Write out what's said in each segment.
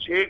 $6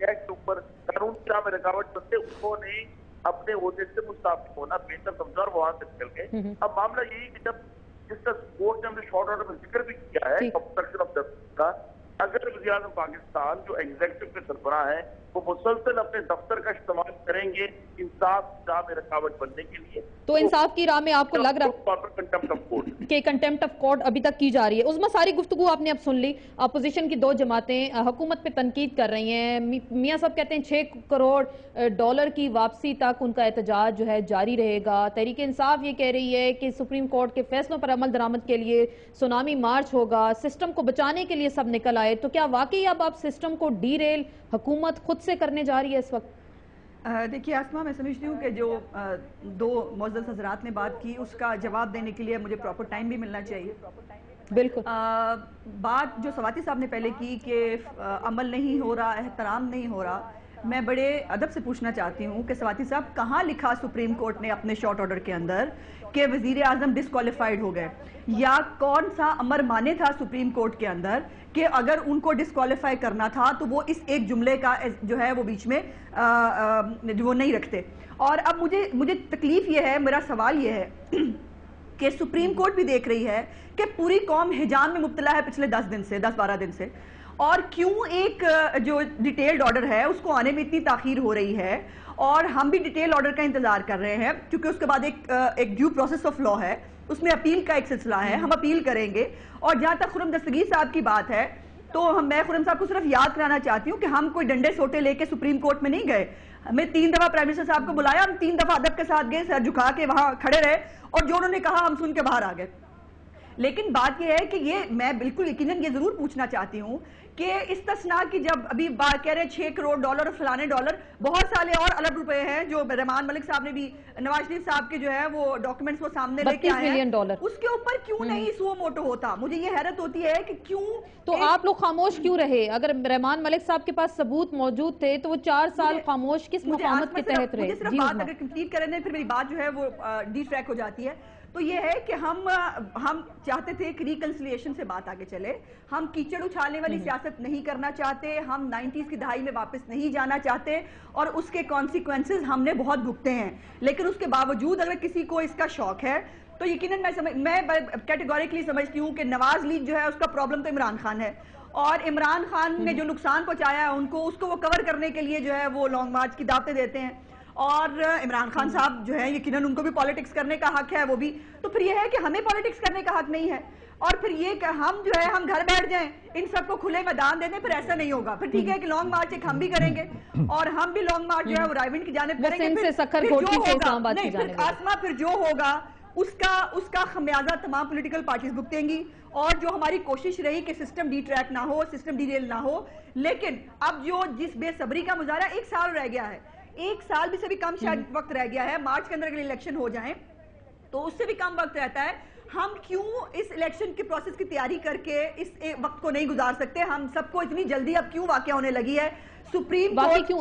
act کے اوپر قانون کی راہ میں رکاوٹ بنتے انہوں نے اپنے عہدے سے مستعفی ہونا بہتر سمجھا اور وہاں سے نکل گئے. اب معاملہ یہی کہ جب جس کا کورٹ نے ہم نے شارٹ آرڈر میں ذکر بھی کیا ہے obstruction of justice کا, اگر وزیر اعظم پاکستان جو ایگزیکٹو کے سربراہ ہیں وہ مسلسل اپنے دفتر کا استعمال کریں گے انصاف کی راہ میں رکاوٹ بننے کے لیے, تو انصاف کی راہ میں آپ کو لگ رہا ہے کہ کنٹمپٹ آف کورٹ ابھی تک کی جا رہی ہے. عظمیٰ ساری گفتگو آپ نے اب سن لی. اپوزیشن کی دو جماعتیں حکومت پہ تنقید کر رہی ہیں. میاں صاحب کہتے ہیں 6 کروڑ ڈالر کی واپسی تک ان کا احتجاج جو ہے جاری رہے گا. تحریک انصاف یہ کہہ رہی ہے کہ سپریم کورٹ کے فیصلوں پر عمل درآمد کے لیے سونامی مارچ ہوگا, سسٹم کو بچانے کے لیے سب نکل آئے. تو کیا واقعی اب آپ سسٹم کو ڈی ریل حکومت خود سے کرنے جا رہی ہے اس وقت؟ دیکھیے آسمہ, میں سمجھتی ہوں کہ جو دو معزز حضرات نے بات کی اس کا جواب دینے کے لیے مجھے پراپر ٹائم بھی ملنا چاہیے. بالکل. بات جو سواتی صاحب نے پہلے کی کہ عمل نہیں ہو رہا, احترام نہیں ہو رہا, میں بڑے ادب سے پوچھنا چاہتی ہوں کہ سواتی صاحب کہاں لکھا سپریم کورٹ نے اپنے شارٹ آرڈر کے اندر کہ وزیر اعظم ڈسکوالیفائڈ ہو گئے, یا کون سا امر مانے تھا سپریم کورٹ کے اندر کہ اگر ان کو ڈسکوالیفائی کرنا تھا تو وہ اس ایک جملے کا جو ہے وہ بیچ میں وہ نہیں رکھتے. اور اب مجھے تکلیف یہ ہے, میرا سوال یہ ہے کہ سپریم کورٹ بھی دیکھ رہی ہے کہ پوری قوم حجام میں مبتلا ہے پچھلے 10-12 دن سے, اور کیوں ایک جو ڈیٹیلڈ آرڈر ہے اس کو آنے میں اتنی تاخیر ہو رہی ہے, اور ہم بھی ڈیٹیل آرڈر کا انتظار کر رہے ہیں کیونکہ اس کے بعد ایک ڈیو پروسیس آف لا ہے, اس میں اپیل کا ایک سلسلہ ہے, ہم اپیل کریں گے. اور جہاں تک خرم دستگیر صاحب کی بات ہے تو میں خرم صاحب کو صرف یاد کرانا چاہتی ہوں کہ ہم کوئی ڈنڈے سوٹے لے کے سپریم کورٹ میں نہیں گئے. ہمیں 3 دفعہ پرائم منسٹر صاحب کو بلایا, ہم 3 دفعہ ادب کے ساتھ گئے, سر جھکا کے وہاں کھڑے رہے اور جو انہوں نے کہا ہم سن کے باہر آ گئے. لیکن بات یہ ہے کہ یہ میں بالکل یقیناً یہ ضرور پوچھنا چاہتی ہوں کہ استثناء کی جب ابھی بات کہہ رہے ہیں 6 کروڑ ڈالر اور فلانے ڈالر, بہت سارے اور الگ روپے ہیں جو رحمان ملک صاحب نے بھی, نواز شریف صاحب کے جو ہے وہ ڈاکیومنٹس وہ سامنے لے کے آئے ہیں, اس کے اوپر کیوں نہیں سو موٹو ہوتا. مجھے یہ حیرت ہوتی ہے کہ کیوں تو آپ لوگ خاموش کیوں رہے؟ اگر رحمان ملک صاحب کے پاس ثبوت موجود تھے تو وہ 4 سال خاموش کس مقامت کے تحت رہے؟ مجھے صرف بات اگر کمپلیٹ کریں پھر میری بات جو ہے وہ ڈی ٹریک ہو جاتی ہے. تو یہ ہے کہ ہم چاہتے تھے کہ ریکنسلیشن سے بات آگے چلے, ہم کیچڑ اچھالنے والی سیاست نہیں کرنا چاہتے, ہم 90s کی دہائی میں واپس نہیں جانا چاہتے, اور اس کے کانسیکوینسز ہم نے بہت بھگتے ہیں. لیکن اس کے باوجود اگر کسی کو اس کا شوق ہے تو یقیناً میں کیٹیگوریکلی سمجھتی ہوں کہ نواز لیگ جو ہے اس کا پرابلم تو عمران خان ہے, اور عمران خان نے جو نقصان پہنچایا ہے ان کو, اس کو وہ کور کرنے کے لیے جو ہے وہ لانگ مارچ کی دعوتیں دیتے ہیں. اور عمران خان صاحب جو ہے یقیناً ان کو بھی پالیٹکس کرنے کا حق ہے, وہ بھی. تو پھر یہ ہے کہ ہمیں پالیٹکس کرنے کا حق نہیں ہے, اور پھر یہ کہ ہم جو ہے ہم گھر بیٹھ جائیں, ان سب کو کھلے میدان دے دیں, پھر ایسا نہیں ہوگا. پھر ٹھیک ہے کہ لانگ مارچ ایک ہم بھی کریں گے, اور ہم بھی لانگ مارچ جو ہے وہ رائیونڈ کی جانب کریں گے. پھر جو ہوگا اس کا خمیازہ تمام پولیٹیکل پارٹیز بھگتیں گی, اور جو ہماری کوشش رہی کہ سسٹم ڈی ٹریک نہ ہو, سسٹم ڈی ریل نہ ہو. لیکن اب جو جس بے صبری کا مظاہرہ 1 سال رہ گیا ہے, 1 سال بھی سے بھی کم شاید وقت رہ گیا ہے, مارچ کے اندر اگر الیکشن ہو جائیں تو اس سے بھی کم وقت رہتا ہے, ہم کیوں اس الیکشن کے پروسیس کی تیاری کر کے اس وقت کو نہیں گزار سکتے؟ ہم سب کو اتنی جلدی اب کیوں واقع ہونے لگی ہے؟ سپریم کورٹ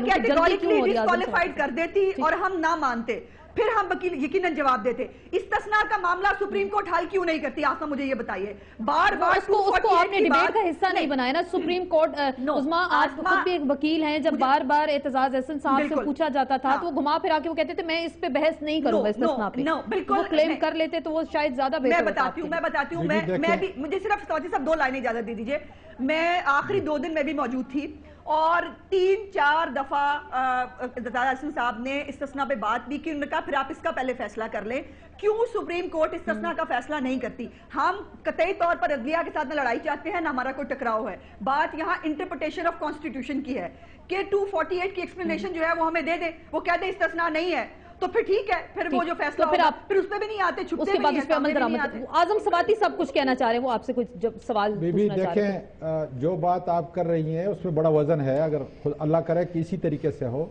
کیٹیگوریکلی ڈسکوالیفائڈ کر دیتی اور ہم نہ مانتے, پھر ہم یقیناً جواب دیتے. استثناء کا معاملہ سپریم کورٹ حل کیوں نہیں کرتی؟ آسمہ مجھے یہ بتائیے. بار بار اس کو آپ نے ڈیبیٹ کا حصہ نہیں بنایا نا سپریم کورٹ. عظمیٰ آپ خود بھی ایک وکیل ہیں, جب بار بار اعتزاز احسن صاحب سے پوچھا جاتا تھا تو وہ گھما پھرا کے وہ کہتے تھے میں اس پہ بحث نہیں کروں گا استثناء پہ. وہ کلیم کر لیتے تو وہ شاید زیادہ بہتر ہوتا. میں بتاتی ہوں میں بھی, مجھے صرف سوچی صاحب 2 لائنیں اجازت دے دیجئے. میں آخری 2 دن میں بھی موجود تھی, اور 3-4 دفعہ احسن صاحب نے استثناء پہ بات بھی کی. انہوں نے کہا پھر آپ اس کا پہلے فیصلہ کر لیں. کیوں سپریم کورٹ استثناء کا فیصلہ نہیں کرتی؟ ہم قطعی طور پر عدلیہ کے ساتھ نہ لڑائی چاہتے ہیں, نہ ہمارا کوئی ٹکراؤ ہے. بات یہاں انٹرپریٹیشن آف کانسٹیٹیوشن کی ہے کہ 248 کی ایکسپلینیشن جو ہے وہ ہمیں دے دیں. وہ کہہ دیں استثناء نہیں ہے تو پھر ٹھیک ہے, پھر وہ جو فیصلہ ہوگا پھر اس پہ بھی نہیں آتے, چھپتے بھی نہیں آتے. اعظم سواتی سب کچھ کہنا چاہ رہے ہیں, وہ آپ سے کچھ سوال پوچھنا چاہ رہے ہیں. دیکھیں جو بات آپ کر رہی ہیں اس میں بڑا وزن ہے, اگر اللہ کرے کہ اسی طریقے سے ہو.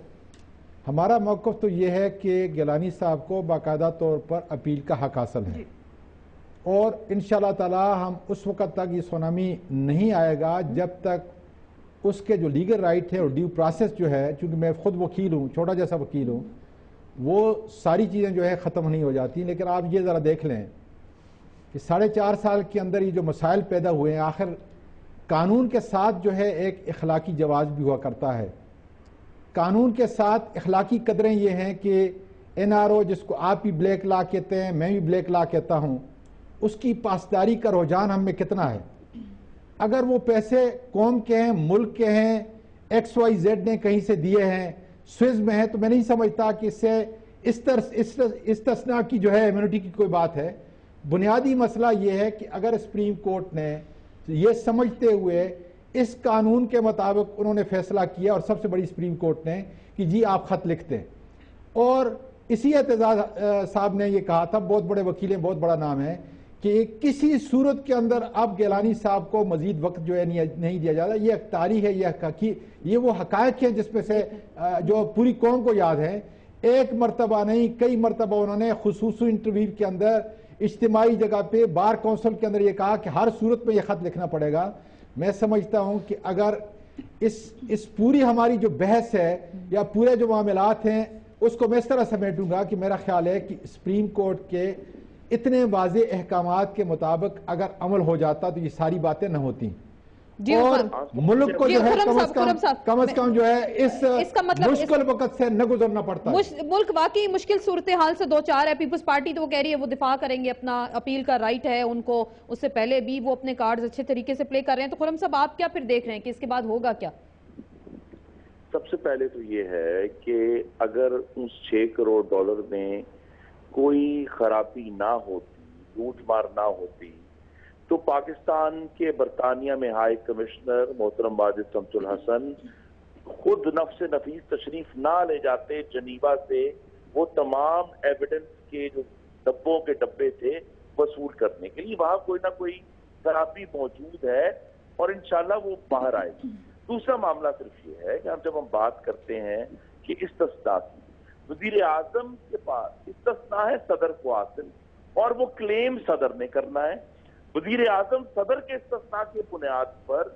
ہمارا موقف تو یہ ہے کہ گیلانی صاحب کو باقاعدہ طور پر اپیل کا حق حاصل ہے, اور انشاءاللہ تعالی ہم اس وقت تک یہ سونامی نہیں آئے گا جب تک اس کے جو لیگل رائٹ ہے اور ڈیو پروسیس جو ہے, چونکہ میں خود وکیل ہوں, چھوٹا جیسا وکیل ہوں, وہ ساری چیزیں جو ہے ختم نہیں ہو جاتی. لیکن آپ یہ ذرا دیکھ لیں کہ 4.5 سال کے اندر یہ جو مسائل پیدا ہوئے ہیں, آخر قانون کے ساتھ جو ہے ایک اخلاقی جواز بھی ہوا کرتا ہے. قانون کے ساتھ اخلاقی قدریں یہ ہیں کہ این آر او جس کو آپ بھی بلیک لا کہتے ہیں میں بھی بلیک لا کہتا ہوں, اس کی پاسداری کا رجحان ہم میں کتنا ہے. اگر وہ پیسے قوم کے ہیں, ملک کے ہیں, ایکس وائی زیڈ نے کہیں سے دیے ہیں, سوئز میں ہیں, تو میں نہیں سمجھتا کہ اس سے استثناء کی جو ہے ایمونٹی کی کوئی بات ہے. بنیادی مسئلہ یہ ہے کہ اگر سپریم کورٹ نے یہ سمجھتے ہوئے اس قانون کے مطابق انہوں نے فیصلہ کیا, اور سب سے بڑی سپریم کورٹ نے, کہ جی آپ خط لکھتے, اور اسی اعتزاز صاحب نے یہ کہا تھا, بہت بڑے وکیل ہیں, بہت بڑا نام ہے, کہ کسی صورت کے اندر اب گیلانی صاحب کو مزید وقت جو ہے نہیں دیا جاتا. یہ ایک تاریخ ہے, یہ وہ حقائق ہیں جس میں سے جو پوری قوم کو یاد ہے. ایک مرتبہ نہیں, کئی مرتبہ انہوں نے خصوصی انٹرویو کے اندر, اجتماعی جگہ پہ, بار کونسل کے اندر یہ کہا کہ ہر صورت میں یہ خط لکھنا پڑے گا. میں سمجھتا ہوں کہ اگر اس پوری ہماری جو بحث ہے یا پورے جو معاملات ہیں اس کو میں اس طرح سمیٹوں گا کہ میرا خیال ہے کہ سپریم کورٹ کے اتنے واضح احکامات کے مطابق اگر عمل ہو جاتا تو یہ ساری باتیں نہ ہوتی, اور ملک کو جو ہے کم از کم جو ہے اس مشکل وقت سے نہ گزرنا پڑتا. ملک واقعی مشکل صورتحال سے دو چار ہے. پیپلز پارٹی تو وہ کہہ رہی ہے وہ دفاع کریں گے, اپنا اپیل کا رائٹ ہے ان کو, اس سے پہلے بھی وہ اپنے کارڈز اچھے طریقے سے پلے کر رہے ہیں. تو خرم صاحب آپ کیا پھر دیکھ رہے ہیں کہ اس کے بعد ہوگا کیا؟ سب سے پہلے تو یہ ہے کہ اگر اس $6 کروڑ میں کوئی خرابی نہ ہوتی, لوٹ مار نہ ہوتی, تو پاکستان کے برطانیہ میں ہائی کمشنر محترم ماجد شمس الحسن خود نفس نفیس تشریف نہ لے جاتے جنیوا سے وہ تمام ایویڈنس کے جو ڈبوں کے ڈبے تھے وصول کرنے کے لیے. وہاں کوئی نہ کوئی خرابی موجود ہے اور انشاءاللہ وہ باہر آئے گی. دوسرا معاملہ صرف یہ ہے کہ جب ہم بات کرتے ہیں کہ استثناء کی, وزیر اعظم کے پاس استثناء ہے صدر کو حاصل, اور وہ کلیم صدر نے کرنا ہے. وزیر اعظم صدر کے استثناء کے بنیاد پر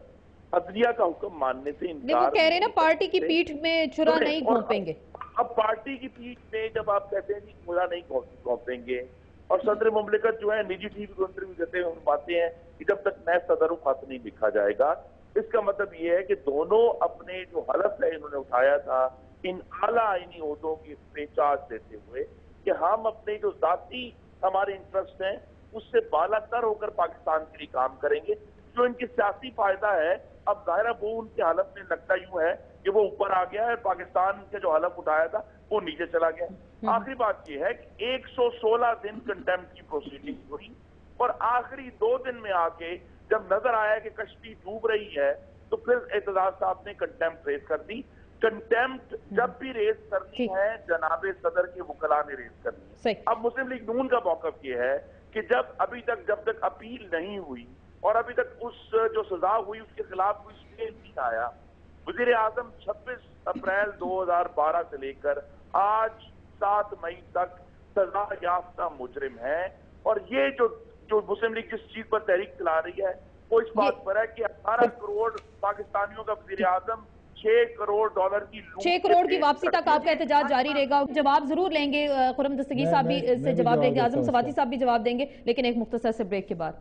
عدلیہ کا حکم ماننے سے انکار, وہ کہہ رہے ہیں نا پارٹی کی پیٹھ میں چھرا نہیں گھونپیں گے. اب پارٹی کی پیٹھ میں جب آپ کہتے ہیں کہ چھرا نہیں گھونپیں گے, اور صدر مملکت جو ہے نجی ٹی وی کو انٹرویو دیتے ہوئے باتیں ہیں کہ جب تک میں صدر خط نہیں لکھا جائے گا, اس کا مطلب یہ ہے کہ دونوں اپنے جو حلف ہے انہوں نے اٹھایا تھا ان اعلیٰ آئینی عہدوں کی پیچاج دیتے ہوئے کہ ہم اپنے جو ذاتی ہمارے انٹرسٹ ہیں اس سے بالا تر ہو کر پاکستان کے لیے کام کریں گے. جو ان کی سیاسی فائدہ ہے, اب ظاہر ہے وہ ان کے حلف میں لگتا یوں ہے کہ وہ اوپر آ گیا ہے, پاکستان کے جو حلف اٹھایا تھا وہ نیچے چلا گیا. آخری بات یہ ہے کہ 116 دن کنٹیمپٹ کی پروسیڈنگ ہوئی, اور آخری 2 دن میں آ کے جب نظر آیا کہ کشتی ڈوب رہی ہے تو پھر اعتزاز صاحب نے کنٹیمپٹ ریز کر دی. کنٹیمپٹ جب بھی ریز کرنی ہے جناب صدر کے وکلاء نے ریز کرنی ہے. اب مسلم لیگ نون کا موقف یہ ہے کہ جب تک اپیل نہیں ہوئی اور ابھی تک اس جو سزا ہوئی اس کے خلاف کوئی اسٹے نہیں آیا, وزیر اعظم 26 اپریل 2012 سے لے کر آج 7 مئی تک سزا یافتہ مجرم ہے. اور یہ جو مسلم لیگ جس چیز پر تحریک چلا رہی ہے وہ اس بات پر ہے کہ 18 کروڑ پاکستانیوں کا وزیر اعظم $6 کروڑ کی 6 کروڑ کی واپسی تک آپ کا احتجاج جاری رہے گا. جواب ضرور لیں گے, خرم دستگیر صاحب بھی اس سے جواب دیں گے, اعظم سواتی صاحب بھی جواب دیں گے, لیکن ایک مختصر سے بریک کے بعد.